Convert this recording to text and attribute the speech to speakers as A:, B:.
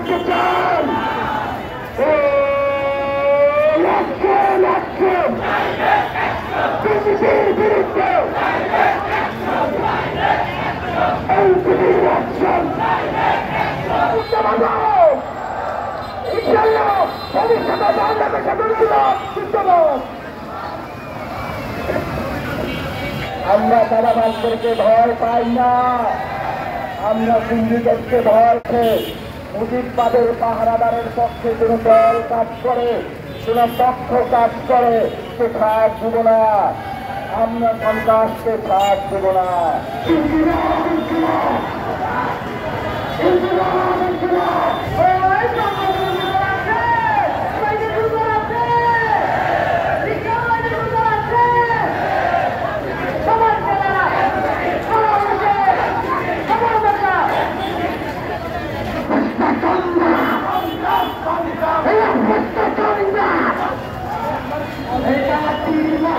A: রাখতে চান বিজেপির বিরুদ্ধে ইনশাল্লাহ ভবিষ্যতে বাংলাদেশে আমরা দাদাবাসদেরকে ভয় পাই না, আমরা সিন্ডিকেটকে ভয় পাই। মুজিববাদের পাহারাদারের পক্ষে কোনো দল কাজ করে, কোনো পক্ষ কাজ করে, সে ছাড় দেব না। আমরা সন্ত্রাসকে ছাড় দেব না। এটা